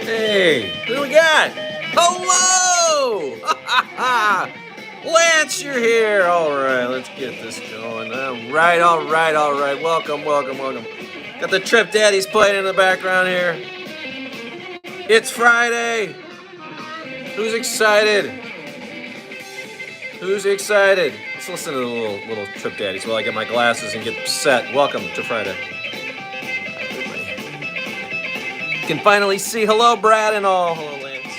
Hey, who do we got? Hello! Lance, you're here. All right, let's get this going. All right. Welcome. Got the Trip Daddies playing in the background here. It's Friday. Who's excited? Let's listen to the little Trip Daddies while I get my glasses and get set. Welcome to Friday. Can finally see. Hello, Brad and all. Hello, Lance.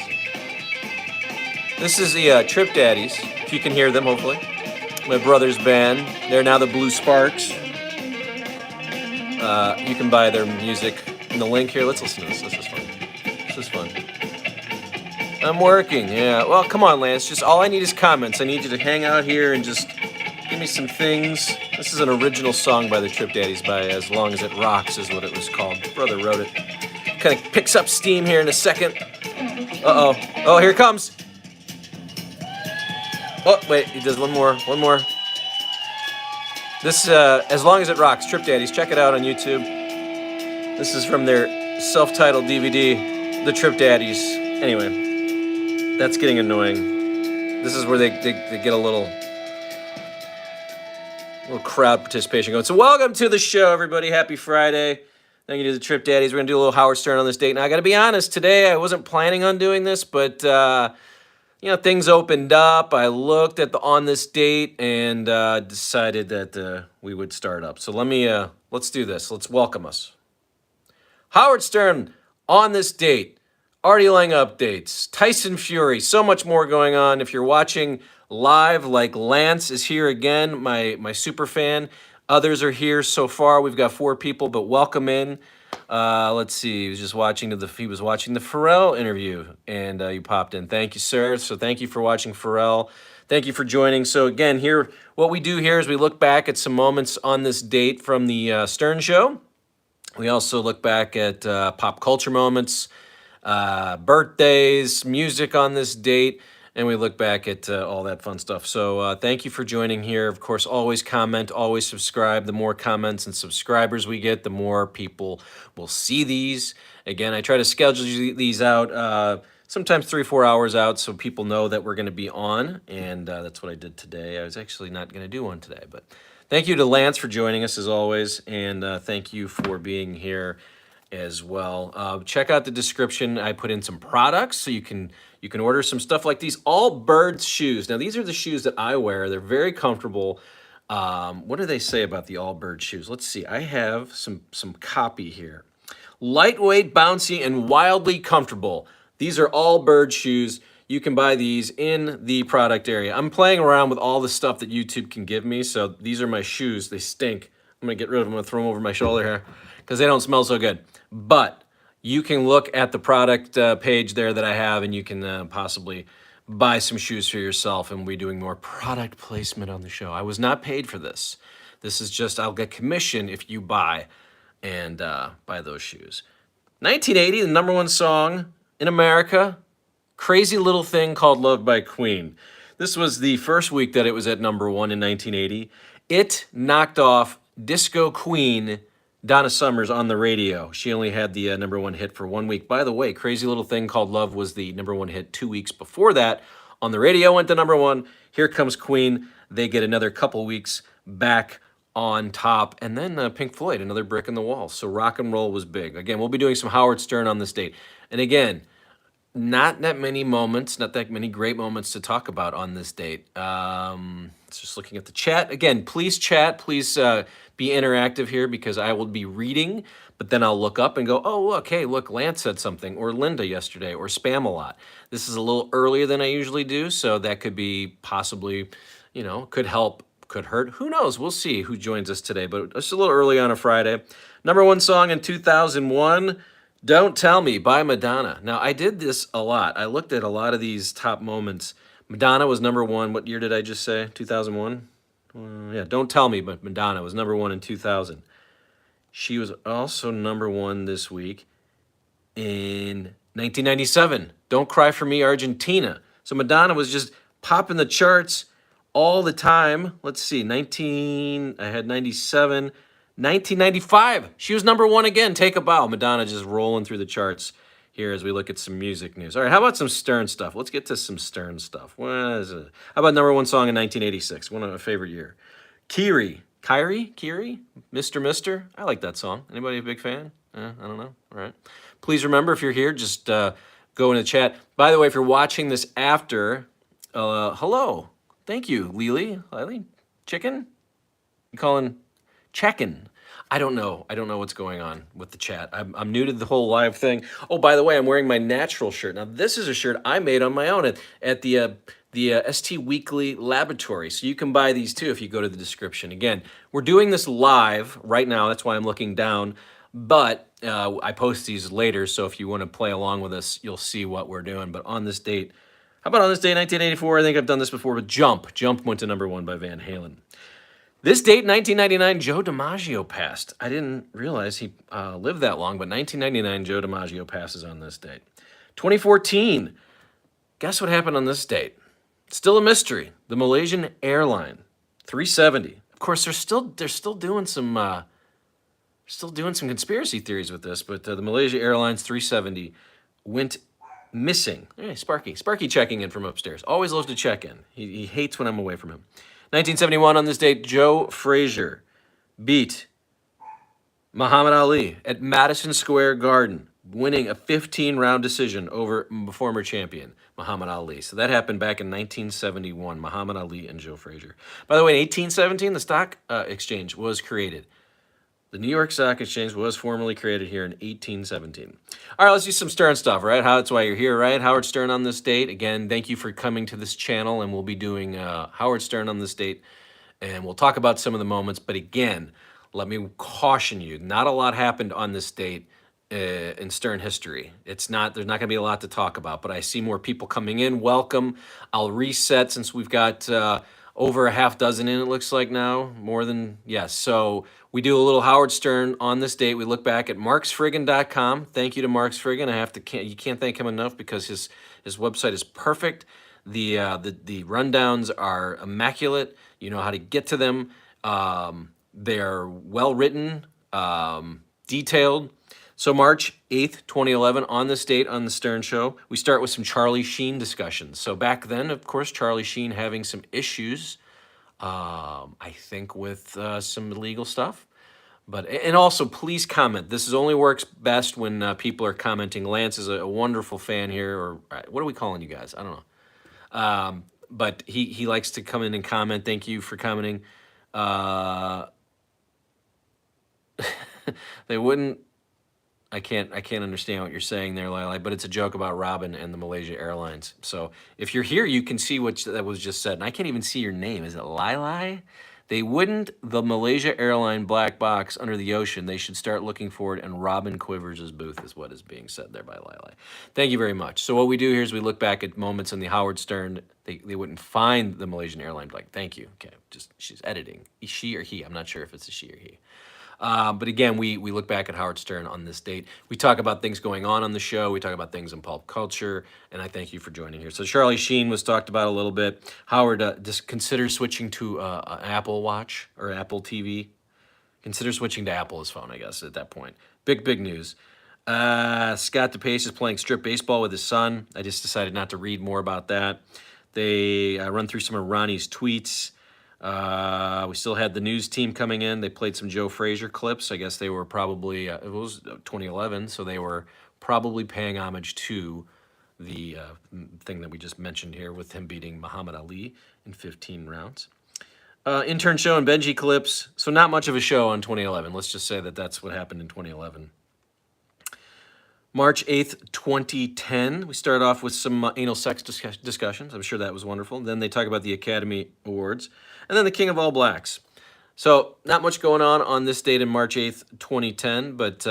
This is the Trip Daddies, if you can hear them, hopefully. My brother's band. They're now the Blue Sparks. You can buy their music in the link here. Let's listen to this. This is fun. I'm working, yeah. Well, come on, Lance. Just all I need is comments. I need you to hang out here and just give me some things. This is an original song by the Trip Daddies by As Long As It Rocks is what it was called. Brother wrote it. Kind of picks up steam here in a second. Uh-oh. Oh, here it comes. Oh, wait, he does one more. This, As Long As It Rocks, Trip Daddies. Check it out on YouTube. This is from their self-titled DVD, The Trip Daddies. Anyway, that's getting annoying. This is where they get a little crowd participation going. So welcome to the show, everybody. Happy Friday. Thank you to the Trip Daddies. We're going to do a little Howard Stern on this date. Now, I got to be honest, today I wasn't planning on doing this, but, things opened up. I looked at the On This Date and decided that we would start up. So let's do this. Let's welcome us. Howard Stern, On This Date, Artie Lange updates, Tyson Fury, so much more going on. If you're watching live, like Lance is here again, my super fan. Others are here so far. We've got 4 people, but welcome in. Let's see. He was watching the Pharrell interview, and you popped in. Thank you, sir. So thank you for watching Pharrell. Thank you for joining. So again, here, what we do here is we look back at some moments on this date from the Stern Show. We also look back at pop culture moments, birthdays, music on this date. And we look back at all that fun stuff. So thank you for joining here. Of course, always comment, always subscribe. The more comments and subscribers we get, the more people will see these. Again, I try to schedule these out sometimes 3-4 hours out so people know that we're going to be on. And that's what I did today. I was actually not going to do one today. But thank you to Lance for joining us as always. And thank you for being here as well. Check out the description. I put in some products so you can order some stuff like these Allbirds shoes. Now these are the shoes that I wear. They're very comfortable. What do they say about the Allbirds shoes? Let's see. I have some copy here. Lightweight, bouncy, and wildly comfortable. These are Allbirds shoes. You can buy these in the product area. I'm playing around with all the stuff that YouTube can give me. So these are my shoes. They stink. I'm gonna get rid of them. I'm gonna throw them over my shoulder here because they don't smell so good. But you can look at the product page there that I have, and you can possibly buy some shoes for yourself, and we'll be doing more product placement on the show. I was not paid for this. This is just, I'll get commission if you buy and buy those shoes. 1980, the number 1 song in America, Crazy Little Thing Called Love by Queen. This was the first week that it was at number 1 in 1980. It knocked off Disco Queen Donna Summers on the radio. She only had the number 1 hit for 1 week. By the way, Crazy Little Thing Called Love was the number 1 hit 2 weeks before that. On the radio went to number 1. Here comes Queen. They get another couple weeks back on top. And then Pink Floyd, another brick in the wall. So rock and roll was big. Again, we'll be doing some Howard Stern on this date. And again, not that many great moments to talk about on this date. Just looking at the chat. Again, please chat. Please be interactive here because I will be reading, but then I'll look up and go, oh, look, hey, look, Lance said something, or Linda yesterday, or spam a lot. This is a little earlier than I usually do, so that could be possibly, could help, could hurt. Who knows? We'll see who joins us today, but it's a little early on a Friday. Number 1 song in 2001, Don't Tell Me by Madonna. Now, I did this a lot. I looked at a lot of these top moments. Madonna was number 1. What year did I just say? 2001? Yeah, Don't Tell Me, but Madonna was number 1 in 2000. She was also number 1 this week in 1997. Don't Cry For Me, Argentina. So Madonna was just popping the charts all the time. Let's see, I had 97. 1995, she was number 1 again. Take a Bow. Madonna just rolling through the charts here as we look at some music news. All right, how about some Stern stuff? Let's get to some Stern stuff. What is it? How about number one song in 1986? One of my favorite year. Kyrie, Mr. I like that song. Anybody a big fan? I don't know. All right. Please remember, if you're here, just go in the chat. By the way, if you're watching this after, hello. Thank you, Lily. Chicken? You calling checkin'? I don't know. I don't know what's going on with the chat. I'm new to the whole live thing. Oh, by the way, I'm wearing my natural shirt. Now, this is a shirt I made on my own at the ST Weekly Laboratory. So you can buy these too if you go to the description. Again, we're doing this live right now. That's why I'm looking down. But I post these later, so if you want to play along with us, you'll see what we're doing. But on this date, how about on this date, 1984? I think I've done this before, but Jump. Jump went to number one by Van Halen. This date, 1999, Joe DiMaggio passed. I didn't realize he lived that long, but 1999, Joe DiMaggio passes on this date. 2014, guess what happened on this date? Still a mystery. The Malaysian airline, 370. Of course, they're still doing some conspiracy theories with this, but the Malaysia Airlines 370 went missing. Hey, Sparky checking in from upstairs. Always loves to check in. He hates when I'm away from him. 1971, on this date, Joe Frazier beat Muhammad Ali at Madison Square Garden, winning a 15-round decision over former champion Muhammad Ali. So that happened back in 1971, Muhammad Ali and Joe Frazier. By the way, in 1817, the stock exchange was created. The New York Stock Exchange was formally created here in 1817. All right, let's do some Stern stuff, right? That's why you're here, right? Howard Stern on this date. Again, thank you for coming to this channel, and we'll be doing Howard Stern on this date, and we'll talk about some of the moments. But again, let me caution you, not a lot happened on this date in Stern history. There's not going to be a lot to talk about, but I see more people coming in. Welcome. I'll reset since we've got over a half dozen in, it looks like now. More than, yes. So we do a little Howard Stern on this date. We look back at marksfriggin.com. Thank you to Marks Friggin. You can't thank him enough because his website is perfect. The rundowns are immaculate. You know how to get to them. They're well written, detailed. So March 8th, 2011, on this date on the Stern Show, we start with some Charlie Sheen discussions. So back then, of course, Charlie Sheen having some issues, I think, with some illegal stuff. And also, please comment. This only works best when people are commenting. Lance is a wonderful fan here, or what are we calling you guys? I don't know. But he likes to come in and comment. Thank you for commenting. They wouldn't. I can't understand what you're saying there, Lili, but it's a joke about Robin and the Malaysia Airlines. So if you're here, you can see what that was just said. And I can't even see your name. Is it Lili? They wouldn't. The Malaysia Airline black box under the ocean. They should start looking for it. And Robin Quivers' booth is what is being said there by Lili. Thank you very much. So what we do here is we look back at moments in the Howard Stern. They wouldn't find the Malaysian Airline black. Thank you. Okay, she's editing. She or he? I'm not sure if it's a she or he. But again, we look back at Howard Stern on this date. We talk about things going on the show. We talk about things in pulp culture, and I thank you for joining here. So Charlie Sheen was talked about a little bit. Howard just considers switching to an Apple Watch or Apple TV. Consider switching to Apple's phone, I guess, at that point. Big news. Scott DePace is playing strip baseball with his son. I just decided not to read more about that. They run through some of Ronnie's tweets. We still had the news team coming in. They played some Joe Frazier clips. I guess they were probably, it was 2011, so they were probably paying homage to the thing that we just mentioned here with him beating Muhammad Ali in 15 rounds. Intern show and Benji clips. So not much of a show on 2011. Let's just say that that's what happened in 2011. March 8th, 2010, we start off with some anal sex discussions. I'm sure that was wonderful. Then they talk about the Academy Awards. And then the King of All Blacks. So not much going on this date in March 8th, 2010. But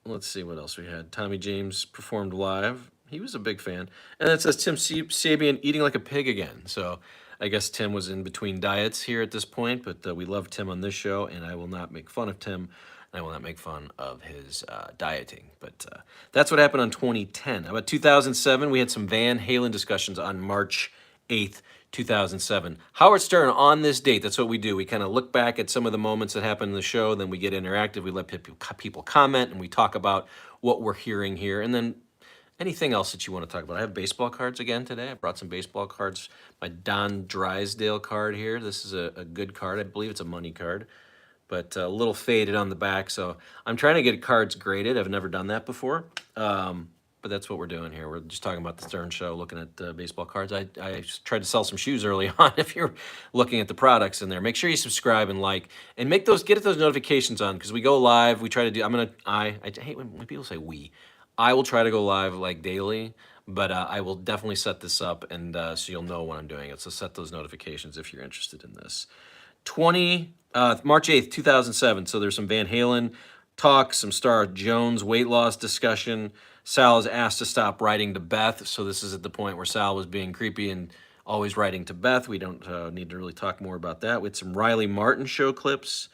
let's see what else we had. Tommy James performed live. He was a big fan. And it says Tim Sabian eating like a pig again. So I guess Tim was in between diets here at this point. But we love Tim on this show. And I will not make fun of Tim. I will not make fun of his dieting. But that's what happened on 2010. About 2007, we had some Van Halen discussions on March 8th, 2007. Howard Stern on this date, that's what we do. We kind of look back at some of the moments that happened in the show, then we get interactive, we let people comment, and we talk about what we're hearing here. And then anything else that you want to talk about. I have baseball cards again today. I brought some baseball cards. My Don Drysdale card here. This is a good card. I believe it's a money card, but a little faded on the back. So I'm trying to get cards graded. I've never done that before. But that's what we're doing here. We're just talking about the Stern Show, looking at baseball cards. I tried to sell some shoes early on. If you're looking at the products in there, make sure you subscribe and like, and get those notifications on, because we go live. We try to do. I hate when people say we. I will try to go live like daily, but I will definitely set this up, and so you'll know when I'm doing it. So set those notifications if you're interested in this. March 8th, 2007. So there's some Van Halen talk, some Star Jones weight loss discussion. Sal is asked to stop writing to Beth. So this is at the point where Sal was being creepy and always writing to Beth. We don't need to really talk more about that. We had some Riley Martin show clips,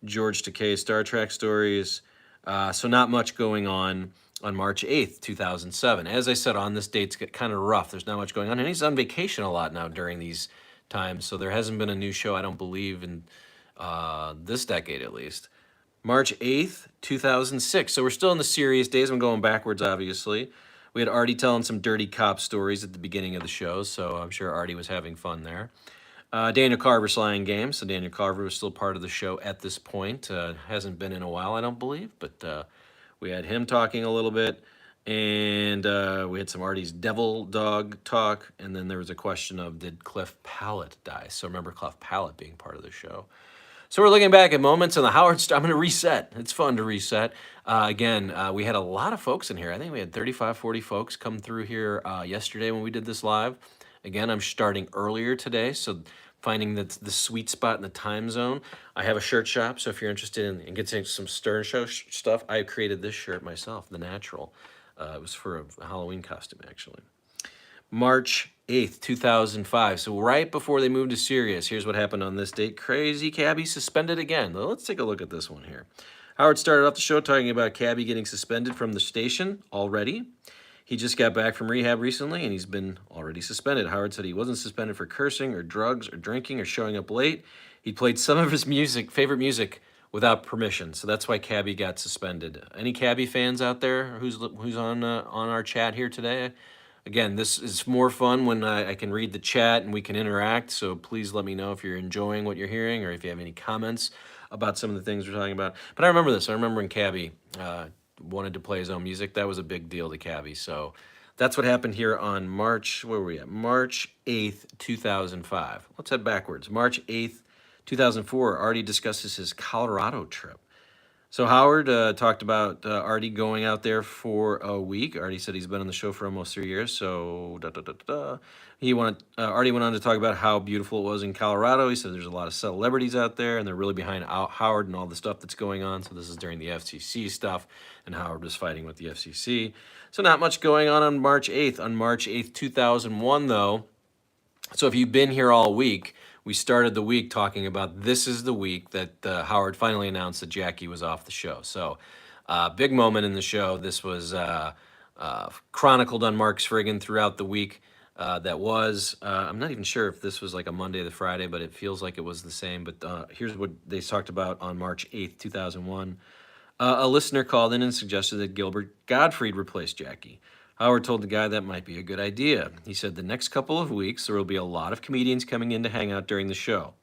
George Takei Star Trek stories. So not much going on March 8th, 2007. As I said, on this date's get kind of rough. There's not much going on. And he's on vacation a lot now during these times. So there hasn't been a new show, I don't believe, in this decade at least. March 8th, 2006. So we're still in the serious days. I'm going backwards, obviously. We had Artie telling some dirty cop stories at the beginning of the show, so I'm sure Artie was having fun there. Daniel Carver slaying games. So Daniel Carver was still part of the show at this point. Hasn't been in a while, I don't believe, but we had him talking a little bit. And we had some Artie's Devil Dog talk. And then there was a question of, did Cliff Pallet die? So remember Cliff Pallet being part of the show. So we're looking back at moments in the Howard. I'm going to reset. It's fun to reset. Again, we had a lot of folks in here. I think we had 35, 40 folks come through here yesterday when we did this live. Again, I'm starting earlier today, so finding the sweet spot in the time zone. I have a shirt shop, so if you're interested in getting some Stern Show stuff, I created this shirt myself, The Natural. It was for a Halloween costume, actually. March 8th, 2005. So right before they moved to Sirius, here's what happened on this date. Crazy Cabby suspended again. Well, let's take a look at this one here. Howard started off the show talking about Cabby getting suspended from the station already. He just got back from rehab recently, and he's been already suspended. Howard said he wasn't suspended for cursing or drugs or drinking or showing up late. He played some of his favorite music, without permission. So that's why Cabby got suspended. Any Cabby fans out there who's on our chat here today? Again, this is more fun when I can read the chat and we can interact, so please let me know if you're enjoying what you're hearing or if you have any comments about some of the things we're talking about. But I remember this. I remember when Cabby wanted to play his own music. That was a big deal to Cabby. So that's what happened here on March 8th, 2005. Let's head backwards. March 8th, 2004, Artie discusses his Colorado trip. So Howard talked about Artie going out there for a week. Artie said he's been on the show for almost 3 years. So Artie went on to talk about how beautiful it was in Colorado. He said there's a lot of celebrities out there, and they're really behind Howard and all the stuff that's going on. So this is during the FCC stuff, and Howard was fighting with the FCC. So not much going on March 8th. On March 8th, 2001, though, so if you've been here all week, we started the week talking about this is the week that Howard finally announced that Jackie was off the show. So big moment in the show. This was chronicled on Mark's Friggin throughout the week. I'm not even sure if this was like a Monday to Friday, but it feels like it was the same. But here's what they talked about on March 8th, 2001. A listener called in and suggested that Gilbert Gottfried replace Jackie. Howard told the guy that might be a good idea. He said the next couple of weeks there will be a lot of comedians coming in to hang out during the show.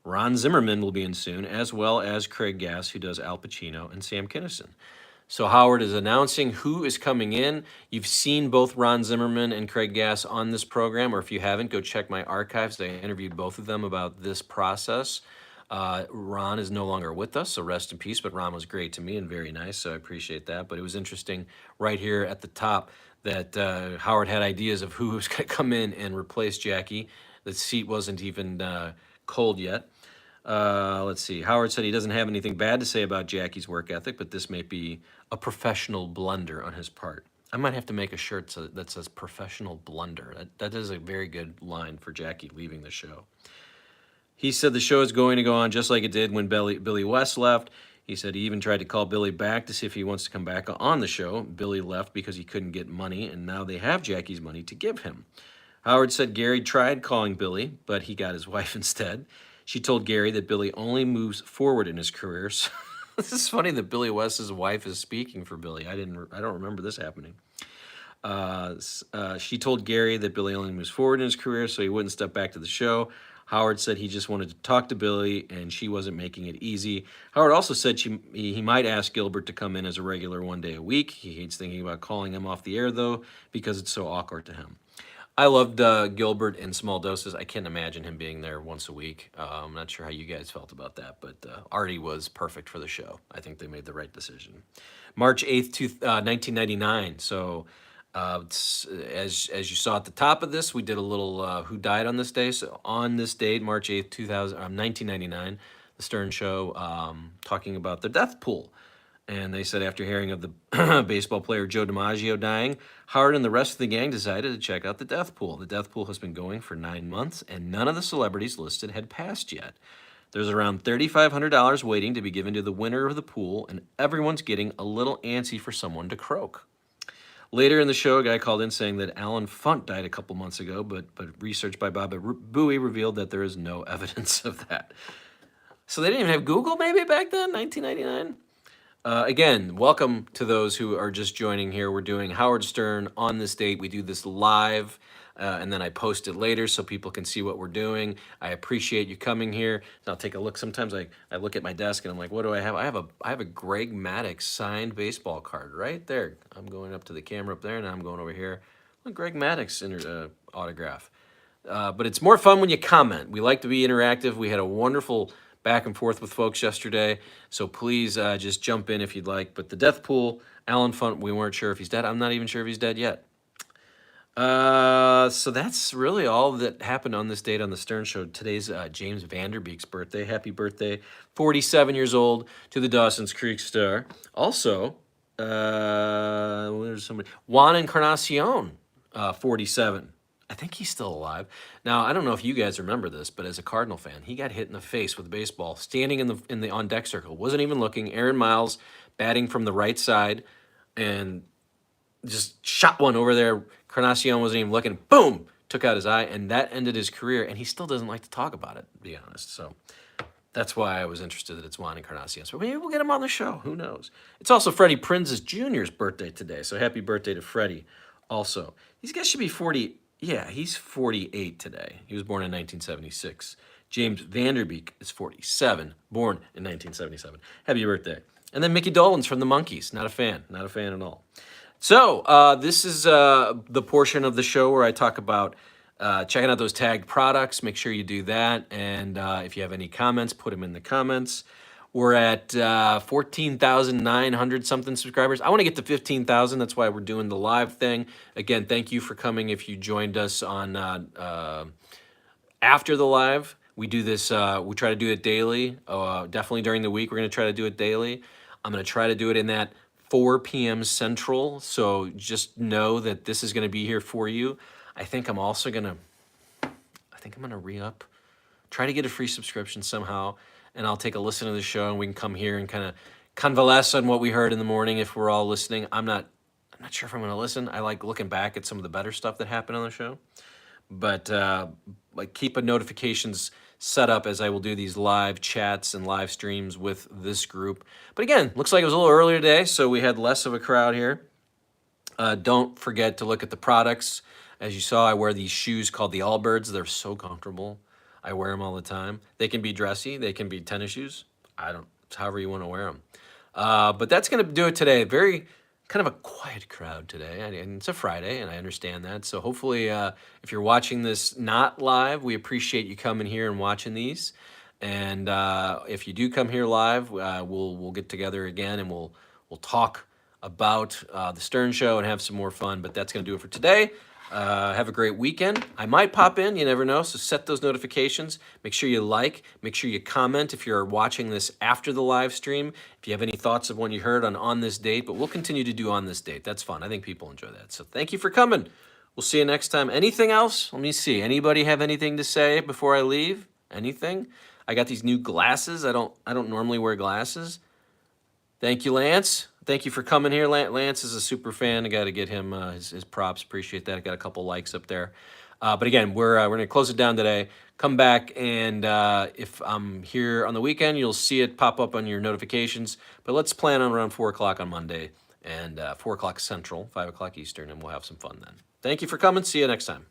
Ron Zimmerman will be in soon, as well as Craig Gass, who does Al Pacino, and Sam Kinison. So Howard is announcing who is coming in. You've seen both Ron Zimmerman and Craig Gass on this program, or if you haven't, go check my archives. I interviewed both of them about this process. Ron is no longer with us, so rest in peace, but Ron was great to me and very nice, so I appreciate that. But it was interesting right here at the top that Howard had ideas of who was going to come in and replace Jackie. The seat wasn't even cold yet. Let's see. Howard said he doesn't have anything bad to say about Jackie's work ethic, but this may be a professional blunder on his part. I might have to make a shirt that says professional blunder. That is a very good line for Jackie leaving the show. He said the show is going to go on just like it did when Billy West left. He said he even tried to call Billy back to see if he wants to come back on the show. Billy left because he couldn't get money, and now they have Jackie's money to give him. Howard said Gary tried calling Billy, but he got his wife instead. She told Gary that Billy only moves forward in his career. So this is funny that Billy West's wife is speaking for Billy. I don't remember this happening. She told Gary that Billy only moves forward in his career, so he wouldn't step back to the show. Howard said he just wanted to talk to Billy, and she wasn't making it easy. Howard also said he might ask Gilbert to come in as a regular 1 day a week. He hates thinking about calling him off the air, though, because it's so awkward to him. I loved Gilbert in small doses. I can't imagine him being there once a week. I'm not sure how you guys felt about that, but Artie was perfect for the show. I think they made the right decision. March 8th, 1999. So as you saw at the top of this, we did a little who died on this day. So on this date, March 8th, 1999, the Stern Show talking about the death pool. And they said after hearing of the baseball player Joe DiMaggio dying, Howard and the rest of the gang decided to check out the death pool. The death pool has been going for 9 months, and none of the celebrities listed had passed yet. There's around $3,500 waiting to be given to the winner of the pool, and everyone's getting a little antsy for someone to croak. Later in the show, a guy called in saying that Alan Funt died a couple months ago, but research by Bob Bowie revealed that there is no evidence of that. So they didn't even have Google maybe back then, 1999? Again, welcome to those who are just joining here. We're doing Howard Stern on this date. We do this live, and then I post it later so people can see what we're doing. I appreciate you coming here. And I'll take a look. Sometimes I look at my desk and I'm like, what do I have? I have a Greg Maddux signed baseball card right there. I'm going up to the camera up there, and I'm going over here. Look, Greg Maddux autograph. But it's more fun when you comment. We like to be interactive. We had a wonderful back and forth with folks yesterday, so please just jump in if you'd like. But the death pool, Alan Funt, we weren't sure if he's dead. I'm not even sure if he's dead yet. So that's really all that happened on this date on the Stern Show. Today's James Vanderbeek's birthday. Happy birthday, 47 years old, to the Dawson's Creek star. Also, there's somebody, Juan Encarnacion, 47. I think he's still alive. Now, I don't know if you guys remember this, but as a Cardinal fan, he got hit in the face with a baseball standing in the on deck circle. Wasn't even looking. Aaron Miles batting from the right side and just shot one over there. Encarnacion wasn't even looking. Boom! Took out his eye, and that ended his career. And he still doesn't like to talk about it, to be honest. So that's why I was interested that it's Juan Encarnacion. So maybe we'll get him on the show. Who knows? It's also Freddie Prinze Jr.'s birthday today. So happy birthday to Freddie also. These guys should be 40. Yeah, he's 48 today. He was born in 1976. James Vanderbeek is 47, born in 1977. Happy birthday. And then Mickey Dolenz from the Monkees. Not a fan at all. So this is the portion of the show where I talk about checking out those tagged products. Make sure you do that. And if you have any comments, put them in the comments. We're at 14,900 something subscribers. I want to get to 15,000. That's why we're doing the live thing. Again, thank you for coming. If you joined us on after the live, we do this. We try to do it daily. Definitely during the week, we're going to try to do it daily. I'm going to try to do it in that 4 p.m. Central. So just know that this is going to be here for you. I think I'm also going to. I think I'm going to re-up. Try to get a free subscription somehow. And I'll take a listen to the show, and we can come here and kind of convalesce on what we heard in the morning if we're all listening. I'm not sure if I'm going to listen. I like looking back at some of the better stuff that happened on the show. But like keep a notifications set up as I will do these live chats and live streams with this group. But again, looks like it was a little earlier today, so we had less of a crowd here. Don't forget to look at the products. As you saw, I wear these shoes called the Allbirds. They're so comfortable. I wear them all the time. They can be dressy. They can be tennis shoes. It's however you want to wear them. But that's going to do it today. Very kind of a quiet crowd today. And it's a Friday, and I understand that. So hopefully, if you're watching this not live, we appreciate you coming here and watching these. And if you do come here live, we'll get together again, and we'll talk about the Stern Show and have some more fun. But that's going to do it for today. Have a great weekend. I might pop in, you never know, so set those notifications. Make sure you like, make sure you comment if you're watching this after the live stream. If you have any thoughts of when you heard on this date, but we'll continue to do on this date. That's fun. I think people enjoy that. So thank you for coming. We'll see you next time. Anything else? Let me see. Anybody have anything to say before I leave? Anything? I got these new glasses. I don't normally wear glasses. Thank you, Lance. Thank you for coming here. Lance is a super fan. I got to get him his props. Appreciate that. I got a couple likes up there. But again, we're going to close it down today. Come back, and if I'm here on the weekend, you'll see it pop up on your notifications. But let's plan on around 4 o'clock on Monday and 4 o'clock Central, 5 o'clock Eastern, and we'll have some fun then. Thank you for coming. See you next time.